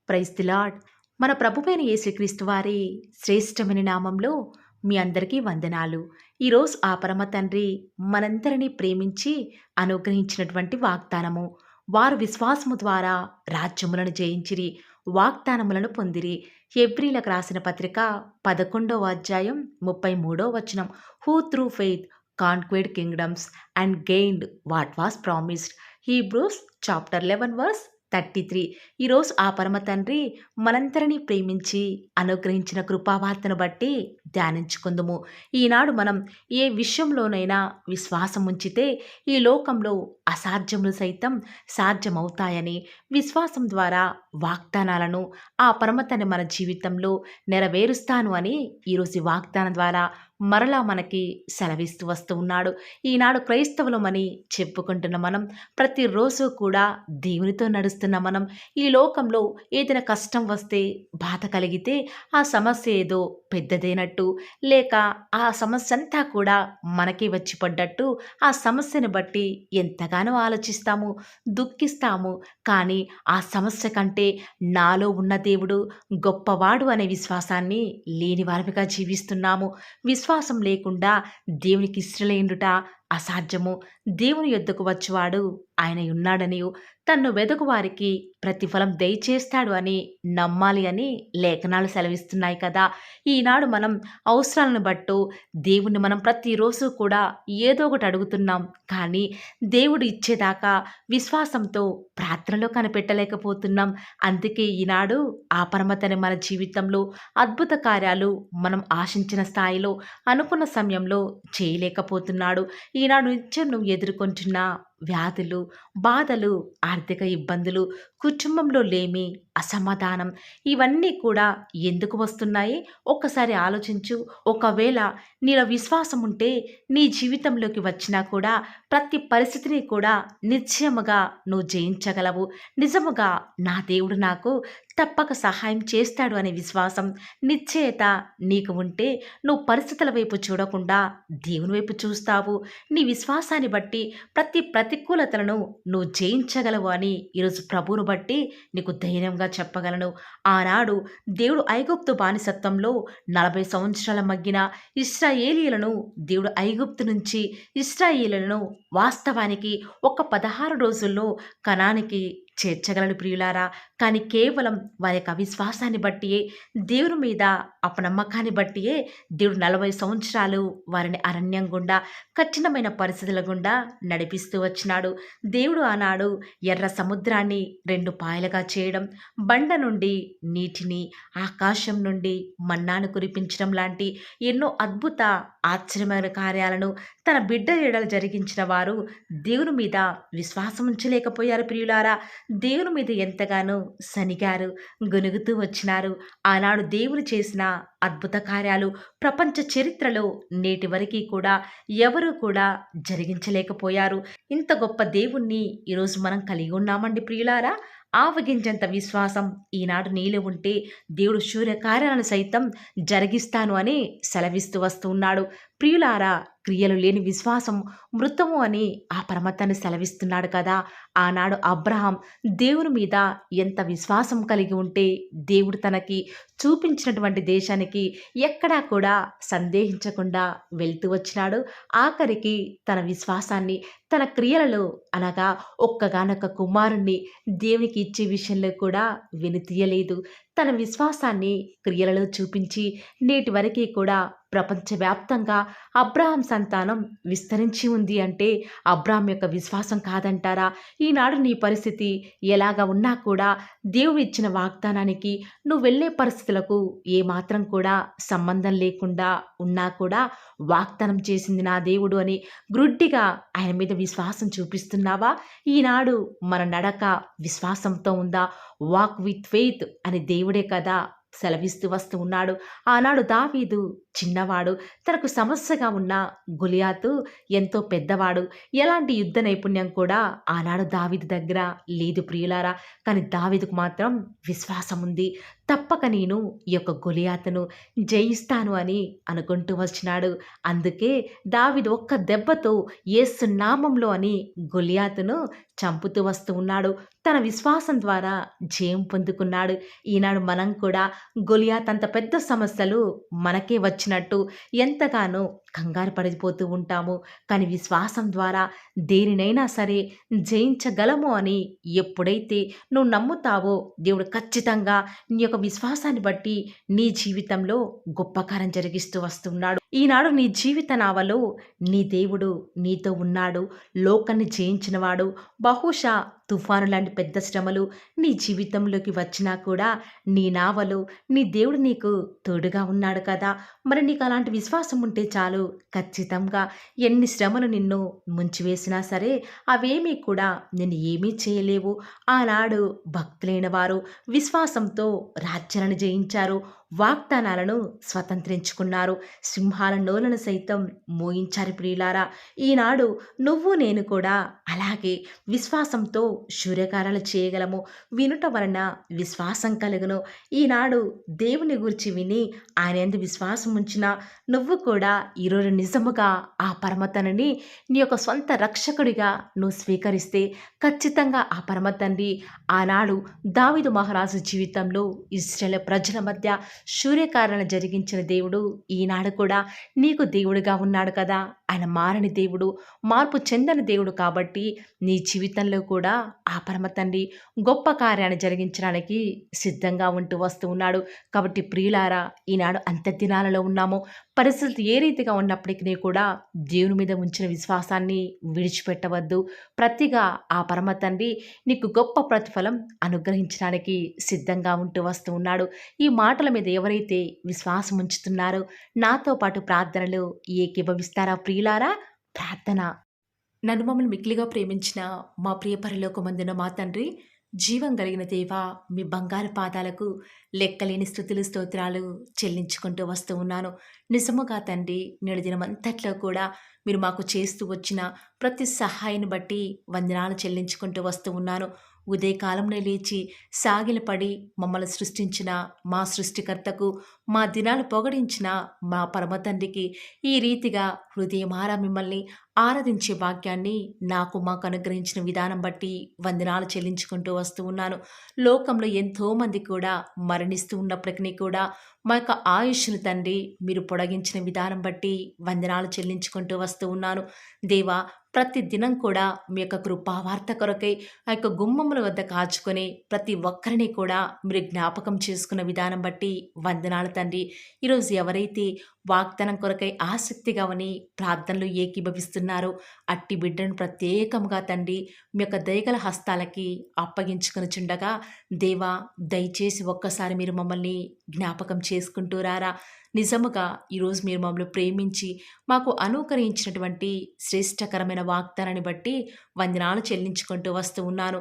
Praise the lord. మన ప్రభువైన యేసుక్రీస్తు వారి శ్రేష్టమైన నామంలో మీ అందరికీ వందనాలు. ఈరోజు ఆ పరమ తండ్రి మనందరినీ ప్రేమించి అనుగ్రహించినటువంటి వాగ్దానము. వారు విశ్వాసము ద్వారా రాజ్యములను జయించిరి, వాగ్దానములను పొందిరి. హెబ్రీలకు రాసిన పత్రిక 11వ అధ్యాయం 33వ వచనం. Who through faith conquered kingdoms and gained what was promised. Hebrews chapter 11 verse 33. ఈరోజు ఆ పరమ తండ్రి మనందరినీ ప్రేమించి అనుగ్రహించిన కృపావార్తను బట్టి ధ్యానించుకుందుము. ఈనాడు మనం ఏ విషయంలోనైనా విశ్వాసం ఉంచితే ఈ లోకంలో అసాధ్యములు సైతం సాధ్యమవుతాయని, విశ్వాసం ద్వారా వాగ్దానాలను ఆ పరమ తండ్రి మన జీవితంలో నెరవేరుస్తాను అని ఈరోజు ఈ వాగ్దానం ద్వారా మరలా మనకి సెలవిస్తూ వస్తూ ఉన్నాడు. ఈనాడు క్రైస్తవులమని చెప్పుకుంటున్న మనం ప్రతిరోజు కూడా దేవునితో నడుస్తున్న మనం ఈ లోకంలో ఏదైనా కష్టం వస్తే, బాధ కలిగితే ఆ సమస్య ఏదో పెద్దదైనట్టు, లేక ఆ సమస్య అంతా కూడా మనకి వచ్చి పడ్డట్టు ఆ సమస్యను బట్టి ఎంతగానో ఆలోచిస్తాము, దుఃఖిస్తాము. కానీ ఆ సమస్య కంటే నాలో ఉన్న దేవుడు గొప్పవాడు అనే విశ్వాసాన్ని లేని వారిగా జీవిస్తున్నాము. విశ్వాసం లేకుండా దేవునికి ఇష్టలేండుట అసాధ్యము. దేవుని యొద్దకు వచ్చువాడు ఆయన ఉన్నాడనియు, తన్ను వెదకు వారికి ప్రతిఫలం దయచేస్తాడు అని నమ్మాలి అని లేఖనాలు సెలవిస్తున్నాయి కదా. ఈనాడు మనం అవసరాలను బట్టు దేవుణ్ణి మనం ప్రతిరోజు కూడా ఏదో ఒకటి అడుగుతున్నాం. కానీ దేవుడు ఇచ్చేదాకా విశ్వాసంతో ప్రార్థనలో కనిపెట్టలేకపోతున్నాం. అందుకే ఈనాడు ఆ పరమతని మన జీవితంలో అద్భుత కార్యాలు మనం ఆశించిన స్థాయిలో అనుకున్న సమయంలో చేయలేకపోతున్నాడు. ఈనాడు నిత్యం నువ్వు ఎదుర్కొంటున్న వ్యాధులు, బాధలు, ఆర్థిక ఇబ్బందులు, కుటుంబంలో లేమి, అసమాధానం, ఇవన్నీ కూడా ఎందుకు వస్తున్నాయి ఒక్కసారి ఆలోచించు. ఒకవేళ నీలో విశ్వాసం ఉంటే నీ జీవితంలోకి వచ్చినా కూడా ప్రతి పరిస్థితిని కూడా నిశ్చయముగా నువ్వు జయించగలవు. నిజముగా నా దేవుడు నాకు తప్పక సహాయం చేస్తాడు అనే విశ్వాసం, నిశ్చయత నీకు ఉంటే నువ్వు పరిస్థితుల వైపు చూడకుండా దేవుని వైపు చూస్తావు. నీ విశ్వాసాన్ని బట్టి ప్రతి ప్రతికూలతలను నువ్వు జయించగలవు అని ఈరోజు ప్రభువును బట్టి నీకు ధైర్యంగా చెప్పగలను. ఆనాడు దేవుడు ఐగుప్తు బానిసత్వంలో 40 సంవత్సరాల మగ్గిన ఇశ్రాయేలీయులను దేవుడు ఐగుప్తు నుంచి ఇశ్రాయేలీయులను వాస్తవానికి ఒక 16 రోజుల్లో కనానికి చేర్చగలడు ప్రియులారా. కానీ కేవలం వారి యొక్క అవిశ్వాసాన్ని బట్టియే, దేవుని మీద అపనమ్మకాన్ని బట్టియే దేవుడు 40 సంవత్సరాలు వారిని అరణ్యం గుండా, కఠినమైన పరిస్థితుల గుండా నడిపిస్తూ వచ్చినాడు. దేవుడు ఆనాడు ఎర్ర సముద్రాన్ని 2 పాయలుగా చేయడం, బండ నుండి నీటిని, ఆకాశం నుండి మన్నాను కురిపించడం లాంటి ఎన్నో అద్భుత ఆశ్చర్యమైన కార్యాలను తన బిడ్డ ఎడల జరిగించిన వారు దేవుని మీద విశ్వాసం ఉంచలేకపోయారు ప్రియులారా. దేవుని మీద ఎంతగానో సనిగారు, గొనుగుతూ వచ్చినారు. ఆనాడు దేవుడు చేసిన అద్భుత కార్యాలు ప్రపంచ చరిత్రలో నేటి వరకు కూడా ఎవరూ కూడా జరిగించలేకపోయారు. ఇంత గొప్ప దేవుణ్ణి ఈరోజు మనం కలిగి ఉన్నామండి ప్రియులారా. ఆవగించంత విశ్వాసం ఈనాడు నీలో ఉంటే దేవుడు శూర్యకార్యాలను సైతం జరిగిస్తాను అని సెలవిస్తూ వస్తూ ఉన్నాడు. ప్రియులారా, క్రియలు లేని విశ్వాసం మృతము అని ఆ పరమతను సెలవిస్తున్నాడు కదా. ఆనాడు అబ్రహాం దేవుని మీద ఎంత విశ్వాసం కలిగి ఉంటే దేవుడు తనకి చూపించినటువంటి దేశానికి ఎక్కడా కూడా సందేహించకుండా వెళ్తూ వచ్చినాడు. ఆఖరికి తన విశ్వాసాన్ని తన క్రియలలో, అనగా ఒక్కగానొక్క కుమారుణ్ణి దేవునికి ఇచ్చే విషయంలో కూడా వెనుతీయలేదు. తన విశ్వాసాన్ని క్రియలలో చూపించి నేటి వరకు కూడా ప్రపంచవ్యాప్తంగా అబ్రహాం సంతానం విస్తరించి ఉంది అంటే అబ్రహాం యొక్క విశ్వాసం కాదంటారా? ఈనాడు నీ పరిస్థితి ఎలాగా ఉన్నా కూడా దేవుడు ఇచ్చిన వాగ్దానానికి నువ్వు వెళ్ళే పరిస్థితులకు ఏమాత్రం కూడా సంబంధం లేకుండా ఉన్నా కూడా వాగ్దానం చేసింది నా దేవుడు అని గ్రుడ్డిగా ఆయన మీద విశ్వాసం చూపిస్తున్నావా? ఈనాడు మన నడక విశ్వాసంతో ఉందా? వాక్ విత్ ఫెయిత్ అని దేవుడే కదా సెలవిస్తూ వస్తూ ఉన్నాడు. ఆనాడు దావీదు చిన్నవాడు, తనకు సమస్యగా ఉన్న గొలియాతు ఎంతో పెద్దవాడు. ఎలాంటి యుద్ధ నైపుణ్యం కూడా ఆనాడు దావీదు దగ్గర లేదు ప్రియులారా. కానీ దావీదుకు మాత్రం విశ్వాసం ఉంది. తప్పక నేను ఈ యొక్క గొలియాతును జయిస్తాను అని అనుకుంటూ వచ్చినాడు. అందుకే దావీదు ఒక్క దెబ్బతో యేసు నామంలో అని గొలియాతును చంపుతూ వస్తూ ఉన్నాడు. తన విశ్వాసం ద్వారా జయం పొందుకున్నాడు. ఈనాడు మనం కూడా గొలియాత్ అంత పెద్ద సమస్యలు మనకే వచ్చినట్టు ఎంతగానో కంగారు పడిపోతూ ఉంటాము. కానీ విశ్వాసం ద్వారా దేనినైనా సరే జయించగలము అని ఎప్పుడైతే నువ్వు నమ్ముతావో దేవుడు ఖచ్చితంగా నీ యొక్క విశ్వాసాన్ని బట్టి నీ జీవితంలో గొప్ప కార్యం జరిగిస్తూ వస్తున్నాడు. ఈనాడు నీ జీవిత నావలో నీ దేవుడు నీతో ఉన్నాడు. లోకాన్ని జయించినవాడు. బహుశా తుఫాను లాంటి పెద్ద శ్రమలు నీ జీవితంలోకి వచ్చినా కూడా నీ నావలో నీ దేవుడు నీకు తోడుగా ఉన్నాడు కదా! మరి నీకు అలాంటి విశ్వాసం ఉంటే చాలు. ఖచ్చితంగా ఎన్ని శ్రమలు నిన్ను ముంచివేసినా సరే అవేమీ కూడా నిన్ను ఏమీ చేయలేవు. ఆనాడు భక్తులైన వారు విశ్వాసంతో రాజ్యాలను జయించారు. వాగ్దానాలను స్వతంత్రించుకున్నారు. సింహాల నోలను సైతం మోయించారు ప్రియులారా. ఈనాడు నువ్వు నేను కూడా అలాగే విశ్వాసంతో శూర్యకార్యాలు చేయగలము. వినుట వలన విశ్వాసం కలుగును. ఈనాడు దేవుని గురించి విని ఆయన యందు విశ్వాసం ఉంచిన నువ్వు కూడా ఈరోజు నిజముగా ఆ పరమతనుని నీ యొక్క సొంత రక్షకుడిగా నువ్వు స్వీకరిస్తే ఖచ్చితంగా ఆ పరమ తండ్రి ఆనాడు దావీదు మహారాజు జీవితంలో ఇశ్రాయేలు ప్రజల మధ్య సూర్యకార్యాలను జరిగించిన దేవుడు ఈనాడు కూడా నీకు దేవుడిగా ఉన్నాడు కదా! ఆయన మారని దేవుడు, మార్పు చెందని దేవుడు కాబట్టి నీ జీవితంలో కూడా ఆ పరమ తండ్రి గొప్ప కార్యాన్ని జరిగించడానికి సిద్ధంగా ఉంటూ వస్తూ ఉన్నాడు. కాబట్టి ప్రియులారా, ఈనాడు అంత్య దినాలలో ఉన్నాము. పరిస్థితులు ఏ రీతిగా ఉన్నప్పటికీ కూడా దేవుని మీద ఉంచిన విశ్వాసాన్ని విడిచిపెట్టవద్దు. ప్రతిగా ఆ పరమ తండ్రి నీకు గొప్ప ప్రతిఫలం అనుగ్రహించడానికి సిద్ధంగా ఉంటూ వస్తూ ఉన్నాడు. ఈ మాటల మీద ఎవరైతే విశ్వాసం ఉంచుతున్నారో నాతో పాటు ప్రార్థనలు ఏకీభవిస్తారా ప్రియులారా? ప్రార్థన. నన్ను మమ్మల్ని మిక్కిలిగా ప్రేమించిన మా ప్రియ పరలోకమందున మా తండ్రి, జీవం కలిగిన దేవా, మీ బంగారు పాదాలకు లెక్కలేని స్తుతులు స్తోత్రాలు చెల్లించుకుంటూ వస్తూ ఉన్నాను. నిజముగా తండ్రి, నేడు దినమంతట్లో కూడా మీరు మాకు చేస్తూ వచ్చిన ప్రతి సహాయాన్ని బట్టి వందనాలు చెల్లించుకుంటూ వస్తూ ఉన్నాను. ఉదయకాలంలో లేచి సాగిలపడి మమ్మల్ని సృష్టించిన మా సృష్టికర్తకు, మా దినాలు పొగడించిన మా పరమ తండ్రికి ఈ రీతిగా హృదయమారా మిమ్మల్ని ఆరాధించే భాగ్యాన్ని నాకు మాకు అనుగ్రహించిన విధానం బట్టి వందనాలు చెల్లించుకుంటూ వస్తూ ఉన్నాను. లోకంలో ఎంతోమంది కూడా మరణిస్తూ ఉన్నప్పటికీ కూడా మా యొక్క ఆయుష్ను తండ్రి మీరు పొడిగించిన విధానం బట్టి వందనాలు చెల్లించుకుంటూ వస్తూ ఉన్నాను. దేవా, ప్రతి దినం కూడా మీ యొక్క కృపావార్త కొరకై ఆ యొక్క గుమ్మముల వద్ద కాచుకొని ప్రతి ఒక్కరిని కూడా మీరు జ్ఞాపకం చేసుకున్న విధానం బట్టి వందనాలు తండ్రి. ఈరోజు ఎవరైతే వాగ్దానం కొరకై ఆసక్తిగా ఉని ప్రార్థనలు ఏకీభవిస్తున్నారో అట్టి బిడ్డను ప్రత్యేకముగా తండ్రి మీ యొక్క దయగల హస్తాలకి అప్పగించుకొని చుండగా, దేవా దయచేసి ఒక్కసారి మీరు మమ్మల్ని జ్ఞాపకం చేసుకుంటూ రారా. నిజముగా ఈరోజు మీరు మమ్మల్ని ప్రేమించి మాకు అనుకరించినటువంటి శ్రేష్టకరమైన వాగ్దానాన్ని బట్టి వందనాలు చెల్లించుకుంటూ వస్తూ ఉన్నాను.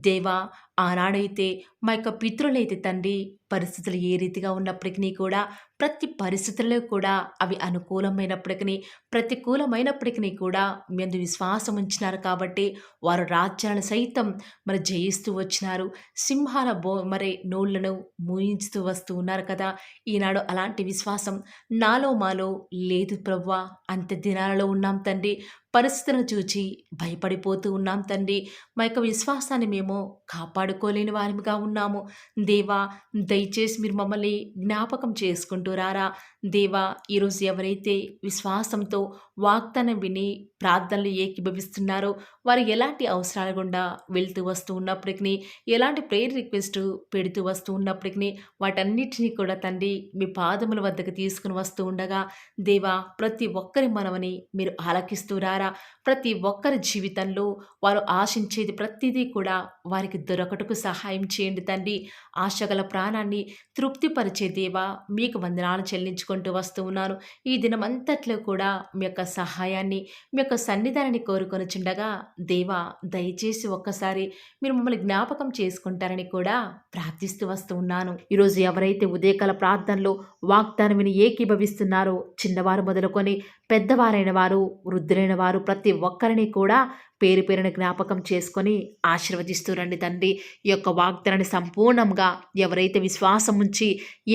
దేవా, ఆనాడైతే మా యొక్క పితరులైతే తండ్రి పరిస్థితులు ఏ రీతిగా ఉన్నప్పటికీ కూడా ప్రతి పరిస్థితుల్లో కూడా అవి అనుకూలమైనప్పటికీ ప్రతికూలమైనప్పటికీ కూడా మీ అందు విశ్వాసం ఉంచినారు కాబట్టి వారు రాజ్యాలను సైతం మరి జయిస్తూ వచ్చినారు. సింహాల మరి నోళ్లను మూయించుతూ వస్తూ ఉన్నారు కదా! ఈనాడు అలాంటి విశ్వాసం నాలో మాలో లేదు ప్రభువా. అంత్య దినాలలో ఉన్నాం తండ్రి. పరిస్థితులను చూచి భయపడిపోతూ ఉన్నాం తండ్రి. మా యొక్క విశ్వాసాన్ని మేము కాపాడుకోలేని వారిగా ఉన్నాము. దేవా, దయచేసి మీరు మమ్మల్ని జ్ఞాపకం చేసుకుంటూ రారా. దేవా, ఈరోజు ఎవరైతే విశ్వాసంతో వాగ్దానం విని ప్రార్థనలు ఏకీభవిస్తున్నారో వారు ఎలాంటి అవసరాల గుండా వెళ్తూ వస్తూ ఉన్నప్పటికీ, ఎలాంటి ప్రేయర్ రిక్వెస్ట్ పెడుతూ వస్తూ ఉన్నప్పటికీ వాటన్నిటినీ కూడా తండ్రి మీ పాదముల వద్దకు తీసుకుని వస్తూ ఉండగా, దేవా ప్రతి ఒక్కరి మనవని మీరు ఆలకిస్తూ రారా. ప్రతి ఒక్కరి జీవితంలో వారు ఆశించేది ప్రతిదీ కూడా వారికి దొరకటకు సహాయం చేయండి తండ్రి. ఆశగల ప్రాణాన్ని తృప్తిపరిచే దేవా, మీకు వందనాలు చెల్లించుకుంటూ వస్తూ ఉన్నాను. ఈ దినమంతట్లో కూడా మీ యొక్క సహాయాన్ని, మీ యొక్క సన్నిధానాన్ని కోరుకొనుచుండగా, దేవా దయచేసి ఒక్కసారి మీరు మమ్మల్ని జ్ఞాపకం చేసుకుంటారని కూడా ప్రార్థిస్తూ వస్తూ ఉన్నాను. ఈరోజు ఎవరైతే ఉదయకాల ప్రార్థనలో వాగ్దానం విని ఏకీభవిస్తున్నారో, చిన్నవారు మొదలుకొని పెద్దవారైన వారు, వృద్ధులైన వారు, వారు ప్రతి ఒక్కరిని కూడా పేరు పేరున జ్ఞాపకం చేసుకొని ఆశీర్వదిస్తూరండి తండ్రి. ఈ యొక్క వాగ్దానాన్ని సంపూర్ణంగా ఎవరైతే విశ్వాసం ఉంచి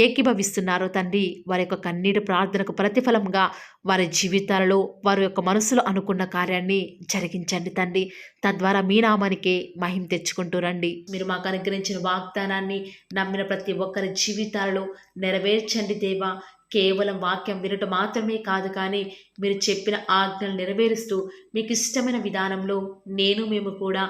ఏకీభవిస్తున్నారో తండ్రి, వారి యొక్క కన్నీటి ప్రార్థనకు ప్రతిఫలంగా వారి జీవితాలలో వారి యొక్క మనసులో అనుకున్న కార్యాన్ని జరిగించండి తండ్రి. తద్వారా మీ నామానికే మహిమ తెచ్చుకుంటూ రండి. మీరు మాకు అనుగ్రహించిన వాగ్దానాన్ని నమ్మిన ప్రతి ఒక్కరి జీవితాలలో నెరవేర్చండి దేవా. కేవలం వాక్యం వినటం మాత్రమే కాదు, కానీ మీరు చెప్పిన ఆజ్ఞలు నెరవేరుస్తూ మీకు ఇష్టమైన విధానంలో మేము కూడా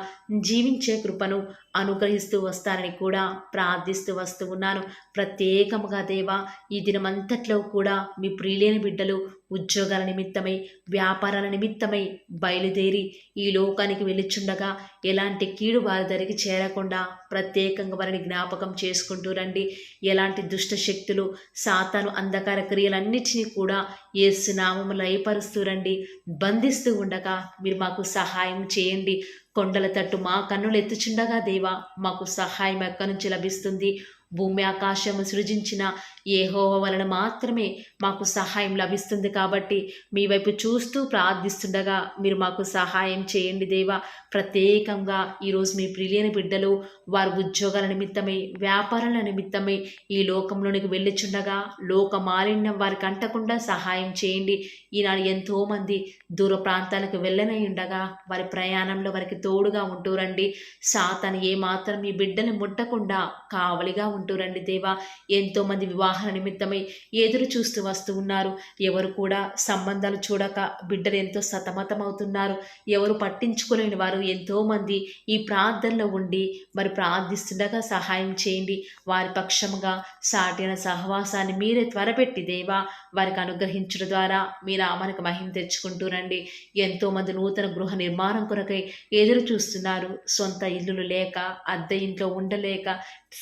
జీవించే కృపను అనుగ్రహిస్తూ వస్తారని కూడా ప్రార్థిస్తూ వస్తూ ఉన్నాను. ప్రత్యేకముగా దేవా, ఈ దినమంతట్లో కూడా మీ ప్రియులైన బిడ్డలు ఉద్యోగాల నిమిత్తమై, వ్యాపారాల నిమిత్తమై బయలుదేరి ఈ లోకానికి వెళ్ళిచుండగా ఎలాంటి కీడు వారి దరికి చేరకుండా ప్రత్యేకంగా వారిని జ్ఞాపకం చేసుకుంటూ రండి. ఎలాంటి దుష్ట శక్తులు, సాతాను అంధకార క్రియలన్నిటినీ కూడా యేసు నామములో లయపరుస్తూ రండి. బంధిస్తూ ఉండగా మీరు మాకు సహాయం చేయండి. కొండల తట్టు మా కన్నులు ఎత్తుచుండగా దేవా, మాకు సహాయం ఎక్కడి నుంచి లభిస్తుంది? భూమి ఆకాశము సృజించిన యెహోవా వలన మాత్రమే మాకు సహాయం లభిస్తుంది. కాబట్టి మీ వైపు చూస్తూ ప్రార్థిస్తుండగా మీరు మాకు సహాయం చేయండి దేవా. ప్రత్యేకంగా ఈరోజు మీ ప్రియులైన బిడ్డలు వారి ఉద్యోగాల నిమిత్తమై, వ్యాపారాల నిమిత్తమై ఈ లోకంలోనికి వెళ్ళిచుండగా లోక మాలిన్యం వారికి అంటకుండా సహాయం చేయండి. ఈనాడు ఎంతోమంది దూర ప్రాంతాలకు వెళ్ళనై ఉండగా వారి ప్రయాణంలో వారికి తోడుగా ఉంటూ రండి. సాతాను ఏమాత్రం మీ బిడ్డని ముట్టకుండా కావలిగా ఉంటూ రండి దేవా. ఎంతోమంది వివాహాల నిమిత్తమై ఎదురు చూస్తూ వస్తూ ఉన్నారు. ఎవరు కూడా సంబంధాలు చూడక బిడ్డలు ఎంతో సతమతమవుతున్నారు. ఎవరు పట్టించుకోలేని వారు ఎంతోమంది ఈ ప్రార్థనలో ఉండి మరి ప్రార్థిస్తుండగా సహాయం చేయండి. వారి పక్షముగా సాటిన సహవాసాన్ని మీరే త్వరపెట్టి దేవా వారికి అనుగ్రహించడం ద్వారా మీ నామానికి మహిమ తెచ్చుకుంటూ రండి. ఎంతోమంది నూతన గృహ నిర్మాణం కొరకై ఎదురు చూస్తున్నారు. సొంత ఇల్లులు లేక, అద్దె ఇంట్లో ఉండలేక,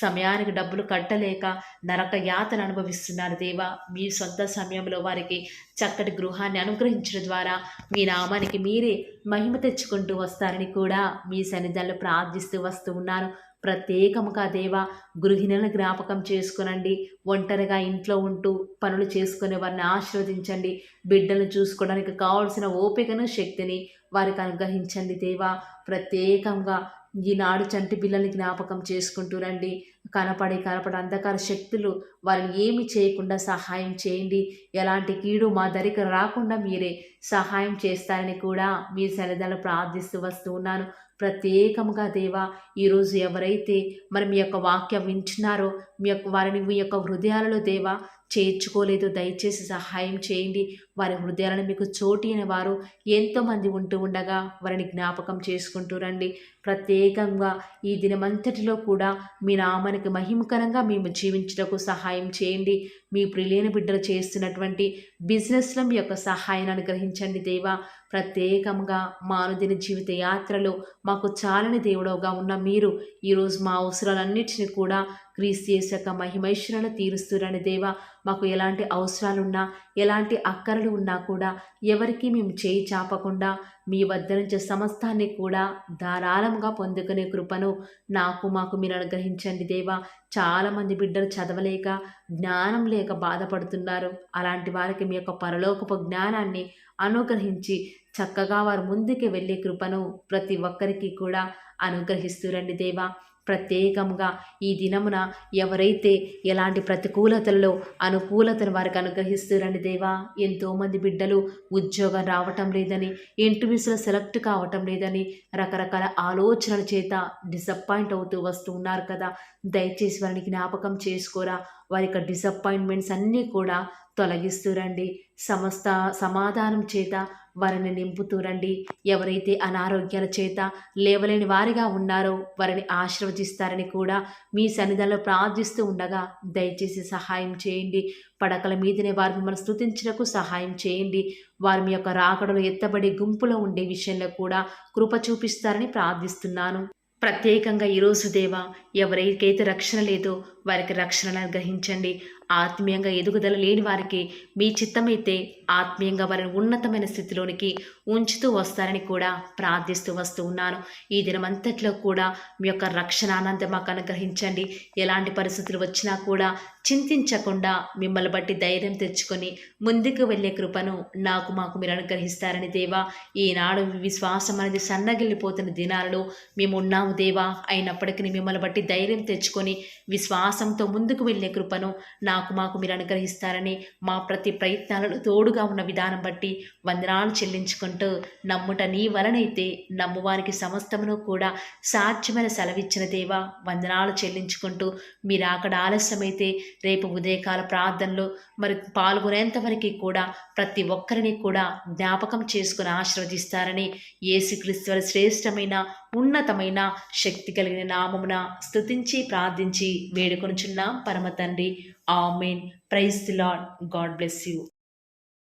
సమయానికి డబ్బులు కట్టలేక నరక యాతన అనుభవిస్తున్నారు దేవా. మీ సొంత సమయంలో వారికి చక్కటి గృహాన్ని అనుగ్రహించడం ద్వారా మీ నామానికి మీరే మహిమ తెచ్చుకుంటూ వస్తారని కూడా మీ సన్నిధానంలో ప్రార్థిస్తూ వస్తూ ఉన్నాను. ప్రత్యేకముగా దేవా, గృహిణులను జ్ఞాపకం చేసుకునండి. ఒంటరిగా ఇంట్లో ఉంటూ పనులు చేసుకునే వారిని ఆశీర్వదించండి. బిడ్డలను చూసుకోవడానికి కావాల్సిన ఓపికను, శక్తిని వారికి అనుగ్రహించండి దేవా. ప్రత్యేకంగా ఈనాడు చంటి పిల్లల్ని జ్ఞాపకం చేసుకుంటూ రండి. కనపడి అంధకార శక్తులు వారిని ఏమి చేయకుండా సహాయం చేయండి. ఎలాంటి కీడు మా దరికి రాకుండా మీరే సహాయం చేస్తారని కూడా మీ సన్నిధిలో ప్రార్థిస్తూ వస్తూ ఉన్నాను. ప్రత్యేకముగా దేవా, ఈరోజు ఎవరైతే మరి మీ యొక్క వాక్యం వింటున్నారో వారిని మీ యొక్క హృదయాలలో దేవా చేర్చుకోలేదు, దయచేసి సహాయం చేయండి. వారి హృదయాలను మీకు చోటిన వారు ఎంతోమంది ఉంటూ ఉండగా వారిని జ్ఞాపకం చేసుకుంటూ రండి. ప్రత్యేకంగా ఈ దినమంతటిలో కూడా మీ నామానికి మహిమకరంగా మేము జీవించటకు సహాయం చేయండి. మీ ప్రియులైన బిడ్డలు చేస్తున్నటువంటి బిజినెస్లో మీ యొక్క సహాయాన్ని అనుగ్రహించండి దేవా. ప్రత్యేకంగా మా అనుదిన జీవిత యాత్రలో మాకు చాలని దేవుడవుగా ఉన్న మీరు ఈరోజు మా అవసరాలన్నిటిని కూడా క్రీస్తు యేసు యొక్క మహిమైశ్వరను తీరుస్తురని దేవా. మాకు ఎలాంటి అవసరాలున్నా, ఎలాంటి అక్కరలు ఉన్నా కూడా ఎవరికి మేము చేయి చాపకుండా మీ వద్ద నుంచి సమస్తాన్ని కూడా ధారాళంగా పొందుకునే కృపను మాకు మీరు అనుగ్రహించండి దేవా. చాలామంది బిడ్డలు చదవలేక, జ్ఞానం లేక బాధపడుతున్నారు. అలాంటి వారికి మీ యొక్క పరలోకపు జ్ఞానాన్ని అనుగ్రహించి చక్కగా వారు ముందుకు వెళ్ళే కృపను ప్రతి ఒక్కరికి కూడా అనుగ్రహిస్తూ రండి దేవా. ప్రత్యేకంగా ఈ దినమున ఎవరైతే ఎలాంటి ప్రతికూలతల్లో అనుకూలతను వారికి అనుగ్రహిస్తూ రండి దేవా. ఎంతోమంది బిడ్డలు ఉద్యోగం రావటం లేదని, ఇంటర్వ్యూస్లో సెలెక్ట్ కావటం లేదని రకరకాల ఆలోచనల చేత డిసప్పాయింట్ అవుతూ వస్తూ ఉన్నారు కదా. దయచేసి వారిని జ్ఞాపకం చేసుకోరా. వారి యొక్క డిసప్పాయింట్మెంట్స్ అన్నీ కూడా తొలగిస్తూ రండి. సమస్త సమాధానం చేత వారిని నింపుతూ రండి. ఎవరైతే అనారోగ్యాల చేత లేవలేని వారిగా ఉన్నారో వారిని ఆశీర్వదిస్తారని కూడా మీ సన్నిధిలో ప్రార్థిస్తూ ఉండగా దయచేసి సహాయం చేయండి. పడకల మీదనే వారు మిమ్మల్ని స్తుతించడానికి సహాయం చేయండి. వారి మీ యొక్క రాకడలో ఎత్తబడి గుంపులో ఉండే విషయంలో కూడా కృప చూపిస్తారని ప్రార్థిస్తున్నాను. ప్రత్యేకంగా ఈరోజు దేవా, ఎవరికైతే రక్షణ లేదో వారికి రక్షణను అనుగ్రహించండి. ఆత్మీయంగా ఎదుగుదల లేని వారికి మీ చిత్తమైతే ఆత్మీయంగా వారిని ఉన్నతమైన స్థితిలోనికి ఉంచుతూ వస్తారని కూడా ప్రార్థిస్తూ వస్తూ ఉన్నాను. ఈ దినమంతట్లో కూడా మీ యొక్క రక్షణ ఆనందం మాకు అనుగ్రహించండి. ఎలాంటి పరిస్థితులు వచ్చినా కూడా చింతించకుండా మిమ్మల్ని బట్టి ధైర్యం తెచ్చుకొని ముందుకు వెళ్ళే కృపను మాకు మీరు అనుగ్రహిస్తారని దేవా, ఈనాడు విశ్వాసం అనేది సన్నగిల్లిపోతున్న దినాలలో మేము ఉన్నాము దేవా. అయినప్పటికీ మిమ్మల్ని బట్టి ధైర్యం తెచ్చుకొని విశ్వాసంతో ముందుకు వెళ్ళే కృపను మాకు మీరు అనుగ్రహిస్తారని మా ప్రతి ప్రయత్నాలను తోడుగా ఉన్న విధానం బట్టి వందనాలు చెల్లించుకుంటూ, నమ్ముట నీ వలనైతే నమ్మువానికి సమస్తమును కూడా సాధ్యమైన సెలవిచ్చిన దేవా వందనాలు చెల్లించుకుంటూ, మీరు అక్కడ ఆలస్యమైతే రేపు ఉదయకాల ప్రార్థనలో మరి పాల్గొనేంతవరకు కూడా ప్రతి ఒక్కరిని కూడా జ్ఞాపకం చేసుకుని ఆశీర్వదిస్తారని యేసుక్రీస్తు వారి శ్రేష్టమైన ఉన్నతమైన శక్తి కలిగిన నామమున స్తుతించి ప్రార్థించి వేడుకొనుచున్నాం పరమ తండ్రి. ఆమేన్. Praise the Lord. God bless you.